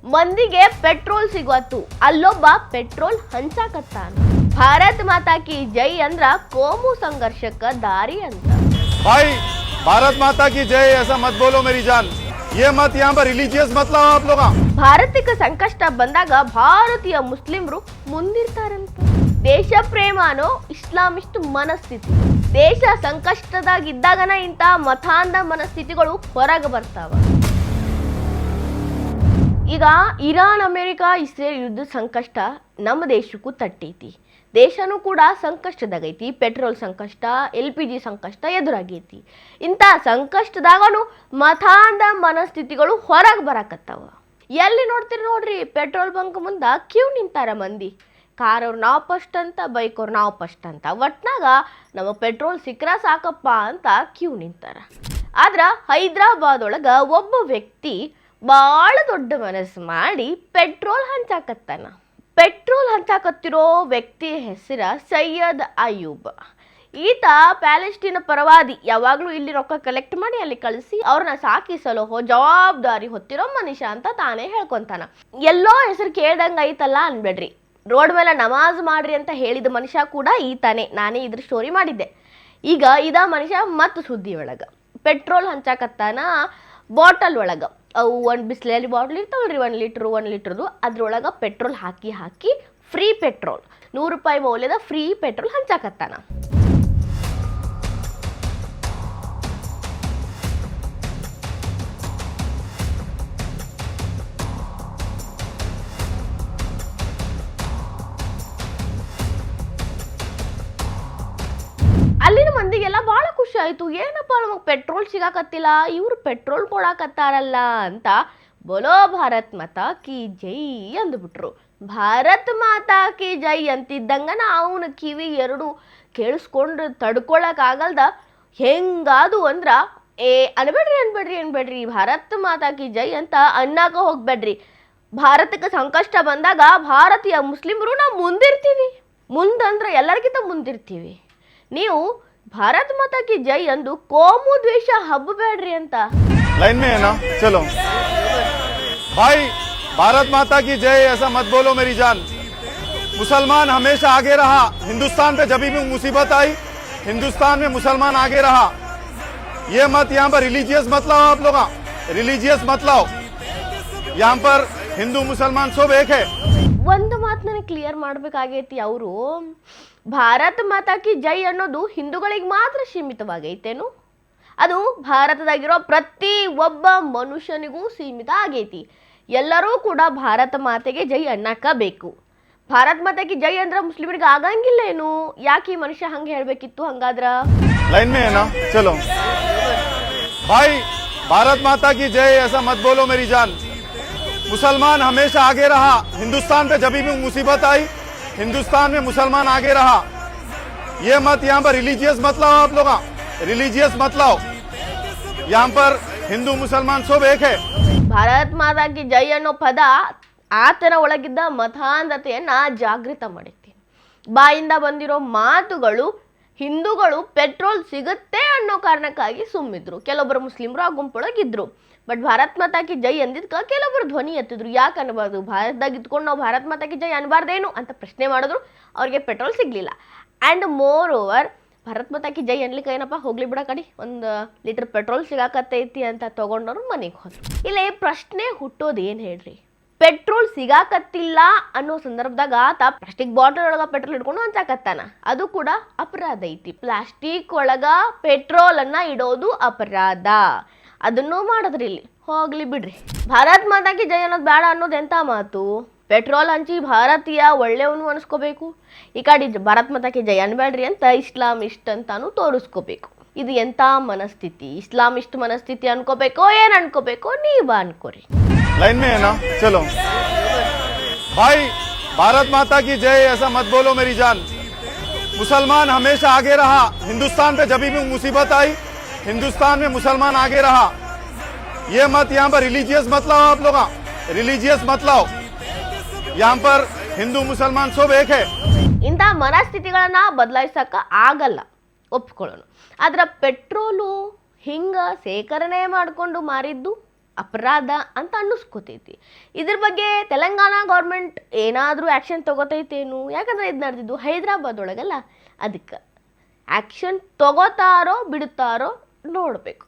ಮಂದಿಗೆ ಪೆಟ್ರೋಲ್ ಸಿಗೋತ್ತು ಅಲ್ಲೊಬ್ಬ ಪೆಟ್ರೋಲ್ ಹಂಚಾಕತ್ತಾನ. ಭಾರತ್ ಮಾತಾ ಕಿ ಜೈ ಅಂದ್ರ ಕೋಮು ಸಂಘರ್ಷಕ್ಕ ದಾರಿ ಅಂತ. भाई भारत माता की जय ऐसा मत बोलो मेरी जान, ये मत यहाँ पर रिलीजियस मत लाओ आप लोग. ಭಾರತಕ್ಕೆ ಸಂಕಷ್ಟ ಬಂದಾಗ ಭಾರತೀಯ ಮುಸ್ಲಿಮರು ಮುಂದಿರ್ತಾರಂತ. ದೇಶ ಪ್ರೇಮ ಅನ್ನೋ ಇಸ್ಲಾಮಿಸ್ಟ್ ಮನಸ್ಥಿತಿ. ದೇಶ ಸಂಕಷ್ಟದಾಗಿದ್ದಾಗನ ಇಂಥ ಮತಾಂಧ ಮನಸ್ಥಿತಿಗಳು ಹೊರಗೆ ಬರ್ತಾವ. ಈಗ ಇರಾನ್ ಅಮೆರಿಕ ಇಸ್ರೇಲ್ ಯುದ್ಧ ಸಂಕಷ್ಟ ನಮ್ಮ ದೇಶಕ್ಕೂ ತಟ್ಟೈತಿ. ದೇಶನೂ ಕೂಡ ಸಂಕಷ್ಟದಾಗೈತಿ. ಪೆಟ್ರೋಲ್ ಸಂಕಷ್ಟ, LPG ಸಂಕಷ್ಟ ಎದುರಾಗೈತಿ. ಇಂಥ ಸಂಕಷ್ಟದಾಗನು ಮತಾಂಧ ಮನಸ್ಥಿತಿಗಳು ಹೊರಗೆ ಬರಾಕತ್ತಾವ. ಎಲ್ಲಿ ನೋಡ್ತೀರಿ ನೋಡ್ರಿ, ಪೆಟ್ರೋಲ್ ಬಂಕ್ ಮುಂದೆ ಕ್ಯೂ ನಿಂತಾರ ಮಂದಿ. ಕಾರ್ ಅವ್ರು ನಾವು ಫಸ್ಟ್ ಅಂತ, ಬೈಕ್ ಅವ್ರು ನಾವು ಫಸ್ಟ್ ಅಂತ. ಒಟ್ನಾಗ ನಮಗೆ ಪೆಟ್ರೋಲ್ ಸಿಕ್ಕರ ಸಾಕಪ್ಪ ಅಂತ ಕ್ಯೂ ನಿಂತಾರ. ಆದ್ರೆ ಹೈದ್ರಾಬಾದ್ ಒಳಗೆ ಒಬ್ಬ ವ್ಯಕ್ತಿ ಭಾಳ ದೊಡ್ಡ ಮನಸ್ಸು ಮಾಡಿ ಪೆಟ್ರೋಲ್ ಹಂಚಾಕತ್ತಾನ. ಪೆಟ್ರೋಲ್ ಹಂಚಾಕತ್ತಿರೋ ವ್ಯಕ್ತಿ ಹೆಸರು ಸೈಯದ್ ಅಯೂಬ್. ಈತ ಪ್ಯಾಲೆಸ್ಟೀನ್ ಪರವಾದಿ. ಯಾವಾಗಲೂ ಇಲ್ಲಿ ರೊಕ್ಕ ಕಲೆಕ್ಟ್ ಮಾಡಿ ಅಲ್ಲಿ ಕಳಿಸಿ ಅವ್ರನ್ನ ಸಾಕಿಸಲು ಜವಾಬ್ದಾರಿ ಹೊತ್ತಿರೋ ಮನುಷ್ಯ ಅಂತ ತಾನೇ ಹೇಳ್ಕೊಂತಾನ. ಎಲ್ಲೋ ಹೆಸರು ಕೇಳ್ದಂಗೆ ಐತಲ್ಲ ಅನ್ಬೇಡ್ರಿ. ರೋಡ್ ಮೇಲೆ ನಮಾಜ್ ಮಾಡ್ರಿ ಅಂತ ಹೇಳಿದ ಮನುಷ್ಯ ಕೂಡ ಈತಾನೆ. ನಾನೇ ಇದ್ರ ಸ್ಟೋರಿ ಮಾಡಿದ್ದೆ. ಈಗ ಇದ ಮನುಷ್ಯ ಮತ್ತು ಸುದ್ದಿ ಒಳಗೆ ಪೆಟ್ರೋಲ್ ಹಂಚಾಕತ್ತಾನ ಬಾಟಲ್ ಒಳಗೆ. ಅವು ಒಂದು ಬಿಸ್ಲೇರಿ ಬಾಟ್ಲ್ ಇರ್ತಾವಲ್ರಿ, 1 ಲೀಟ್ರದು. ಅದ್ರೊಳಗೆ ಪೆಟ್ರೋಲ್ ಹಾಕಿ ಫ್ರೀ ಪೆಟ್ರೋಲ್, 100 ರೂಪಾಯಿ ಮೌಲ್ಯದ ಫ್ರೀ ಪೆಟ್ರೋಲ್ ಹಂಚಾಕತ್ತಾನ. ಅಲ್ಲಿನ ಮಂದಿಗೆಲ್ಲ ಭಾಳ ಖುಷಿ ಆಯಿತು. ಏನಪ್ಪ ನಮಗೆ ಪೆಟ್ರೋಲ್ ಸಿಗಾಕತ್ತಿಲ್ಲ, ಇವ್ರು ಪೆಟ್ರೋಲ್ ಕೊಡಾಕತ್ತಾರಲ್ಲ ಅಂತ ಬೋಲೋ ಭಾರತ್ ಮಾತಾ ಕಿ ಜೈ ಅಂದ್ಬಿಟ್ರು. ಭಾರತ್ ಮಾತಾ ಕಿ ಜೈ ಅಂತಿದ್ದಂಗ ಅವನ ಕಿವಿ ಎರಡು ಕೇಳಿಸ್ಕೊಂಡು ತಡ್ಕೊಳಕ್ಕಾಗಲ್ದ ಹೆಂಗಾದು ಅಂದ್ರ ಅನ್ಬೇಡ್ರಿ ಭಾರತ್ ಮಾತಾ ಕಿ ಜೈ ಅಂತ ಅನ್ನಕ ಹೋಗ್ಬೇಡ್ರಿ. ಭಾರತಕ್ಕೆ ಸಂಕಷ್ಟ ಬಂದಾಗ ಭಾರತೀಯ ಮುಸ್ಲಿಮರು ನಾವು ಮುಂದಿರ್ತೀವಿ. ಮುಂದಂದ್ರೆ ಎಲ್ಲರಿಗಿಂತ ಮುಂದಿರ್ತೀವಿ. ನೀವು ಭಾರತ್ ಮಾತಾ ಕಿ ಜೈ ಅಂದು ಕೋಮು ದ್ವೇಷ ಹಬ್ಬಬೇಡ್ರಿ ಅಂತ. लाइन में है ना, चलो. भाई भारत माता की जय ऐसा मत बोलो मेरी जान. मुसलमान हमेशा आगे रहा. हिंदुस्तान पे जब भी मुसीबत आई, हिंदुस्तान में मुसलमान आगे रहा. ये मत यहाँ पर रिलीजियस मत लाओ आप लोग. रिलीजियस मत लाओ. यहाँ पर हिंदू मुसलमान सब एक है. ಒಂದು ಮಾತು ನನಗೆ ಕ್ಲಿಯರ್ ಮಾಡಬೇಕಾಗೈತಿ. ಅವರು ಭಾರತ್ ಮಾತಾ ಕಿ ಜೈ ಅನ್ನೋದು ಹಿಂದೂಗಳಿಗೆ ಮಾತ್ರ ಸೀಮಿತವಾಗೈತೇನು? ಅದು ಭಾರತದಾಗಿರೋ ಪ್ರತಿ ಒಬ್ಬ ಮನುಷ್ಯನಿಗೂ ಸೀಮಿತ ಆಗೈತಿ. ಎಲ್ಲರೂ ಕೂಡ ಭಾರತ ಮಾತೆಗೆ ಜೈ ಅನ್ನಕಬೇಕು. ಭಾರತ್ ಮಾತಾ ಕಿ ಜೈ ಅಂದ್ರೆ ಮುಸ್ಲಿಮರಿಗೆ ಆಗಂಗಿಲ್ಲ ಏನು? ಯಾಕೆ ಈ ಮನುಷ್ಯ ಹಂಗೆ ಹೇಳ್ಬೇಕಿತ್ತು? ಹಂಗಾದ್ರ लाइन में है ना, चलो. भाई भारत माता की जय ऐसा मत बोलो मेरी जान. मुसलमान हमेशा आगे रहा. हिंदुस्तान पे जब भी मुसीबत आई, हिंदुस्तान में मुसलमान आगे रहा. ये मत यहाँ पर रिलीजियस मत लाओ आप लोग. रिलीजियस मत लाओ. यहाँ पर हिंदू मुसलमान सब एक है. ಭಾರತ್ ಮಾತಾ ಕಿ ಜೈ ಅನ್ನೋ ಪದ ಆತನ ಒಳಗಿದ್ದ ಮತಾಂಧತೆಯನ್ನ ಜಾಗೃತ ಮಾಡೈತಿ. ಬಾಯಿಂದ ಬಂದಿರೋ ಮಾತುಗಳು ಹಿಂದೂಗಳು ಪೆಟ್ರೋಲ್ ಸಿಗುತ್ತೆ ಅನ್ನೋ ಕಾರಣಕ್ಕಾಗಿ ಸುಮ್ಮಿದ್ರು. ಕೆಲವೊಬ್ಬರು ಮುಸ್ಲಿಮರು ಆ ಗುಂಪೊಳಗಿದ್ರು. ಬಟ್ ಭಾರತ್ ಮಾತಾ ಕಿ ಜೈ ಅಂದಿದ್ಕ ಕೆಲವೊಬ್ರು ಧ್ವನಿ ಎತ್ತಿದ್ರು. ಯಾಕೆ ಅನ್ಬಾರ್ದು? ಭಾರತದಾಗ ಇದ್ಕೊಂಡು ನಾವು ಭಾರತ್ ಮಾತಾ ಕಿ ಜೈ ಅನ್ಬಾರ್ದೇನು ಅಂತ ಪ್ರಶ್ನೆ ಮಾಡಿದ್ರು. ಅವ್ರಿಗೆ ಪೆಟ್ರೋಲ್ ಸಿಗ್ಲಿಲ್ಲ. ಆ್ಯಂಡ್ ಮೋರ್ ಓವರ್ ಭಾರತ್ ಮಾತಾ ಕಿ ಜೈ ಅನ್ಲಿಕ್ಕೆ ಏನಪ್ಪ ಹೋಗ್ಲಿ ಬಿಡ ಕಡಿ, 1 ಲೀಟರ್ ಪೆಟ್ರೋಲ್ ಸಿಗಾಕತ್ತೈತಿ ಅಂತ ತಗೊಂಡವ್ರು ಮನೆಗೆ ಹೋದ್ರು. ಇಲ್ಲ ಈ ಪ್ರಶ್ನೆ ಹುಟ್ಟೋದು ಏನು ಹೇಳ್ರಿ? ಪೆಟ್ರೋಲ್ ಸಿಗಾಕತ್ತಿಲ್ಲ ಅನ್ನೋ ಸಂದರ್ಭದಾಗ ಆತ ಪ್ಲಾಸ್ಟಿಕ್ ಬಾಟಲ್ ಒಳಗ ಪೆಟ್ರೋಲ್ ಇಟ್ಕೊಂಡು ಹಂಚಾಕತ್ತಾನ. ಅದು ಕೂಡ ಅಪರಾಧ ಐತಿ. ಪ್ಲಾಸ್ಟಿಕ್ ಒಳಗ ಪೆಟ್ರೋಲ್ ಅನ್ನ ಇಡೋದು ಅಪರಾಧ. ಅದನ್ನು ಮಾಡಿದ್ರಿ ಇಲ್ಲಿ. ಹೋಗ್ಲಿ ಬಿಡ್ರಿ. ಭಾರತ್ ಮಾತಾ ಕಿ ಜೈ ಅನ್ನೋದು ಬೇಡ ಅನ್ನೋದು ಎಂತ ಮಾತು? ಪೆಟ್ರೋಲ್ ಹಂಚಿ ಭಾರತೀಯ ಒಳ್ಳೆಯವನು ಅನಿಸ್ಕೋಬೇಕು. ಈ ಕಡೆ ಭಾರತ್ ಮಾತಾ ಕಿ ಜೈ ಅನ್ಬೇಡ್ರಿ ಅಂತ ಇಸ್ಲಾಮಿಸ್ಟ್ ಅಂತಾನು ತೋರಿಸ್ಕೋಬೇಕು. ಇದು ಎಂತ ಮನಸ್ಥಿತಿ? ಇಸ್ಲಾಮಿಸ್ಟ್ ಮನಸ್ಥಿತಿ ಅನ್ಕೋಬೇಕೋ ಏನ್ ಅನ್ಕೋಬೇಕೋ ನೀವ ಅನ್ಕೋರಿ. लाइन में है ना, चलो. भाई भारत माता की जय ऐसा मत बोलो मेरी जान. मुसलमान हमेशा आगे रहा. हिंदुस्तान पे जब भी मुसीबत आई, हिंदुस्तान में मुसलमान आगे रहा. ये मत यहाँ पर रिलीजियस मत लाओ आप लोग. रिलीजियस मत लाओ. यहाँ पर हिंदू मुसलमान सब एक है. ಇಂಥ ಮನಸ್ಥಿತಿಗಳನ್ನ ಬದಲಾಯಿಸಕ್ಕ ಆಗಲ್ಲ, ಒಪ್ಕೊಳ್ಳೋಣ. ಆದ್ರೆ ಪೆಟ್ರೋಲು ಹಿಂಗ ಸೇಕರಣೆ ಮಾಡಿಕೊಂಡು ಮಾರಿದ್ದು ಅಪರಾಧ ಅಂತ ಅನ್ನಿಸ್ಕೋತೈತಿ. ಇದ್ರ ಬಗ್ಗೆ ತೆಲಂಗಾಣ ಗೌರ್ಮೆಂಟ್ ಏನಾದರೂ ಆ್ಯಕ್ಷನ್ ತಗೋತೈತೇನು? ಯಾಕಂದ್ರೆ ಇದು ನಡೆದಿದ್ದು ಹೈದರಾಬಾದ್ ಒಳಗಲ್ಲ, ಅದಕ್ಕೆ ಆ್ಯಕ್ಷನ್ ತಗೋತಾರೋ ಬಿಡುತ್ತಾರೋ ನೋಡಬೇಕು.